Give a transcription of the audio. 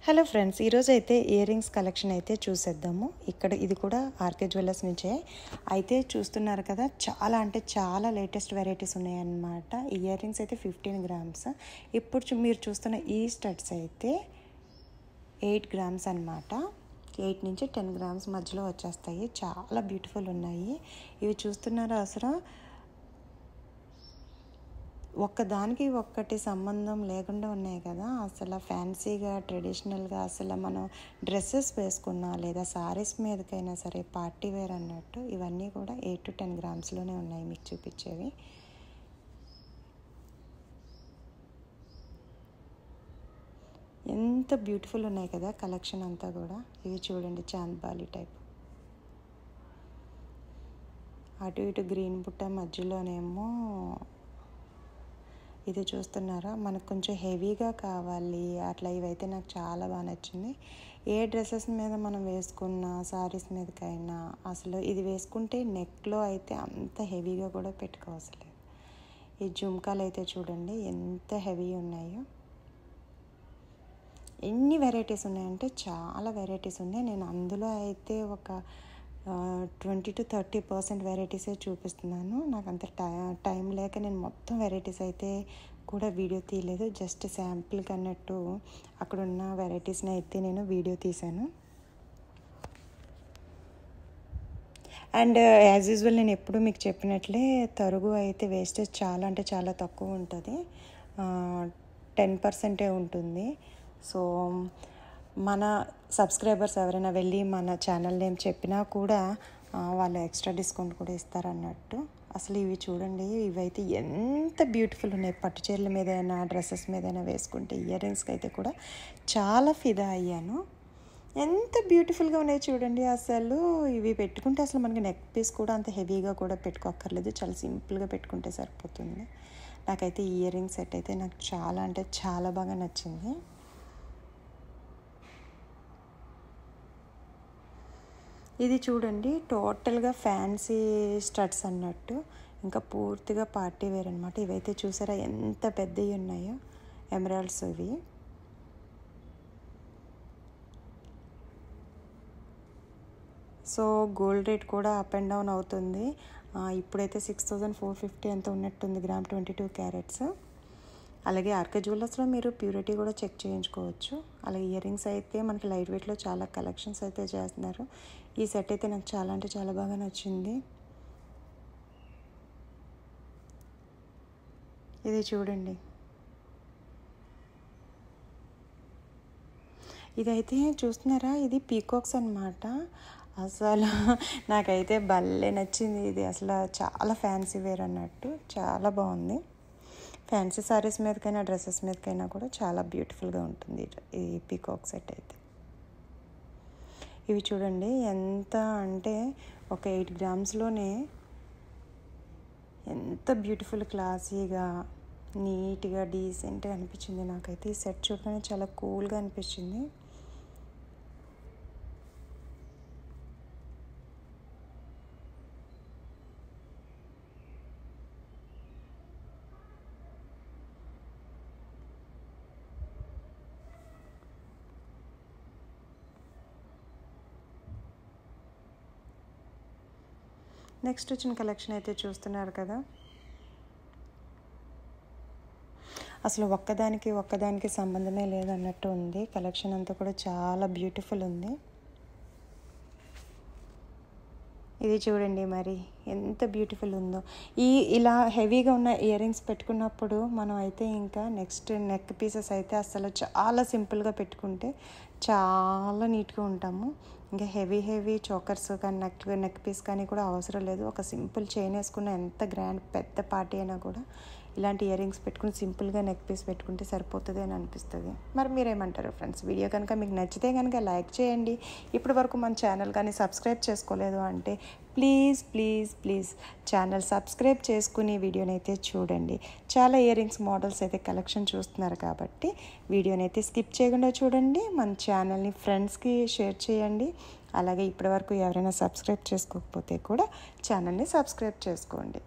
Hello friends, ఈరోజు అయితే ear rings collection అయితే చూసేద్దాము. ఇక్కడ ఇది కూడా ఆర్కే జ్యువెలర్స్ నుంచే అయితే చూస్తున్నారు కదా. చాలా అంటే చాలా లేటెస్ట్ వెరైటీస్ ఉన్నాయన్నమాట. ఇయర్ రింగ్స్ అయితే 15 గ్రామ్స్. ఇప్పుడు మీరు చూస్తున్న ఈ స్టడ్స్ అయితే 8 గ్రామ్స్ అనమాట. 8 నుంచి 10 గ్రామ్స్ మధ్యలో వచ్చేస్తాయి. చాలా బ్యూటిఫుల్ ఉన్నాయి. ఇవి చూస్తున్నారా, అసలు ఒక్కదానికి ఒక్కటి సంబంధం లేకుండా ఉన్నాయి కదా. అసలు ఫ్యాన్సీగా ట్రెడిషనల్గా అసలు మనం డ్రెస్సెస్ వేసుకున్నా లేదా శారీస్ మీదకైనా సరే పార్టీ వేర్ అన్నట్టు ఇవన్నీ కూడా 8 to 10 గ్రామ్స్లోనే ఉన్నాయి మీకు చూపించేవి. ఎంత బ్యూటిఫుల్ ఉన్నాయి కదా కలెక్షన్ అంతా కూడా. ఇవి చూడండి, చాంద్బాలి టైప్, అటు ఇటు గ్రీన్ బుట్ట, మధ్యలోనేమో ఇది చూస్తున్నారా. మనకు కొంచెం హెవీగా కావాలి అట్లా, ఇవైతే నాకు చాలా బాగా నచ్చింది. ఏ డ్రెస్సెస్ మీద మనం వేసుకున్న శారీస్ మీదకైనా అసలు ఇది వేసుకుంటే నెక్లో అయితే అంత హెవీగా కూడా పెట్టుకోవసలేదు. ఈ జుమ్కాలు అయితే చూడండి ఎంత హెవీ ఉన్నాయో. ఎన్ని వెరైటీస్ ఉన్నాయంటే చాలా వెరైటీస్ ఉన్నాయి. నేను అందులో అయితే ఒక 20 to 30% వెరైటీసే చూపిస్తున్నాను. నాకు అంత టైం లేక నేను మొత్తం వెరైటీస్ అయితే కూడా వీడియో తీయలేదు. జస్ట్ శాంపిల్కి అన్నట్టు అక్కడున్న వెరైటీస్ని అయితే నేను వీడియో తీశాను. అండ్ యాజ్ యూజువల్ నేను ఎప్పుడు మీకు చెప్పినట్లే తరుగు అయితే వేస్టేజ్ చాలా అంటే చాలా తక్కువ ఉంటుంది. 10% ఉంటుంది. సో మన సబ్స్క్రైబర్స్ ఎవరైనా వెళ్ళి మన ఛానల్ నేమ్ చెప్పినా కూడా వాళ్ళు ఎక్స్ట్రా డిస్కౌంట్ కూడా ఇస్తారన్నట్టు. అసలు ఇవి చూడండి, ఇవైతే ఎంత బ్యూటిఫుల్ ఉన్నాయి. పట్టు చీరల మీదైనా డ్రెస్సెస్ మీదైనా వేసుకుంటే ఇయర్ రింగ్స్కి అయితే కూడా చాలా ఫిదా అయ్యాను. ఎంత బ్యూటిఫుల్గా ఉన్నాయి చూడండి. అసలు ఇవి పెట్టుకుంటే అసలు మనకి నెక్ పీస్ కూడా అంత హెవీగా కూడా పెట్టుకోక్కర్లేదు. చాలా సింపుల్గా పెట్టుకుంటే సరిపోతుంది. నాకైతే ఇయర్ రింగ్ సెట్ అయితే నాకు చాలా అంటే చాలా బాగా నచ్చింది. ఇది చూడండి, టోటల్గా ఫ్యాన్సీ స్టడ్స్ అన్నట్టు, ఇంకా పూర్తిగా పార్టీ వేర్ అనమాట. ఇవైతే చూసారా ఎంత పెద్దవి ఉన్నాయో, ఎమరాల్డ్స్ ఇవి. సో గోల్డ్ రేట్ కూడా అప్ అండ్ డౌన్ అవుతుంది. ఇప్పుడైతే 6450 ఎంత ఉన్నట్టుంది గ్రామ్ 22 క్యారెట్స్. అలాగే ఆర్కే జ్యువెలర్స్లో మీరు ప్యూరిటీ కూడా చెక్ చేయించుకోవచ్చు. అలాగే ఇయర్ రింగ్స్ అయితే మనకి లైట్ వెయిట్లో చాలా కలెక్షన్స్ అయితే చేస్తున్నారు. ఈ సెట్ అయితే నాకు చాలా అంటే చాలా బాగా నచ్చింది. ఇది చూడండి, ఇదైతే చూస్తున్నారా, ఇది పీకాక్స్ అన్నమాట. అసలు నాకైతే భలే నచ్చింది. ఇది అసలు చాలా ఫ్యాన్సీ వేర్ అన్నట్టు, చాలా బాగుంది. ఫ్యాన్సీ శారీస్ మీదకైనా డ్రెస్సెస్ మీదకైనా కూడా చాలా బ్యూటిఫుల్గా ఉంటుంది ఈ పీకాక్ సెట్ అయితే. ఇవి చూడండి ఎంత అంటే ఒక 8 గ్రామ్స్లోనే ఎంత బ్యూటిఫుల్, క్లాసీగా, నీట్గా, డీసెంట్గా అనిపించింది నాకైతే. ఈ సెట్ చూడగానే చాలా కూల్గా అనిపించింది. నెక్స్ట్ వచ్చిన కలెక్షన్ అయితే చూస్తున్నారు కదా. అసలు ఒక్కదానికి సంబంధమే లేదన్నట్టు ఉంది. కలెక్షన్ అంతా కూడా చాలా బ్యూటిఫుల్ ఉంది. ఇది చూడండి మరి ఎంత బ్యూటిఫుల్ ఉందో. ఇలా హెవీగా ఉన్న ఇయర్ రింగ్స్ పెట్టుకున్నప్పుడు మనం అయితే ఇంకా నెక్స్ట్ నెక్ పీసెస్ అయితే అసలు చాలా సింపుల్గా పెట్టుకుంటే చాలా నీట్గా ఉంటాము. ఇంకా హెవీ చోకర్స్ కానీ నెక్ పీస్ కానీ కూడా అవసరం లేదు. ఒక సింపుల్ చైన్ వేసుకున్న ఎంత గ్రాండ్ పెద్ద పార్టీ అయినా కూడా ఇలాంటి ఇయర్ రింగ్స్ పెట్టుకుని సింపుల్గా నెక్ పీస్ పెట్టుకుంటే సరిపోతుంది అని అనిపిస్తుంది. మరి మీరేమంటారు ఫ్రెండ్స్? వీడియో కనుక మీకు నచ్చితే కనుక లైక్ చేయండి. ఇప్పటి వరకు మన ఛానల్ కానీ సబ్స్క్రైబ్ చేసుకోలేదు అంటే ప్లీజ్ ఛానల్ సబ్స్క్రైబ్ చేసుకుని వీడియోని అయితే చూడండి. చాలా ఇయర్ రింగ్స్ మోడల్స్ అయితే కలెక్షన్ చూస్తున్నారు కాబట్టి వీడియోని అయితే స్కిప్ చేయకుండా చూడండి. మన ఛానల్ని ఫ్రెండ్స్కి షేర్ చేయండి. అలాగే ఇప్పటి వరకు ఎవరైనా సబ్స్క్రైబ్ చేసుకోకపోతే కూడా ఛానల్ని సబ్స్క్రైబ్ చేసుకోండి.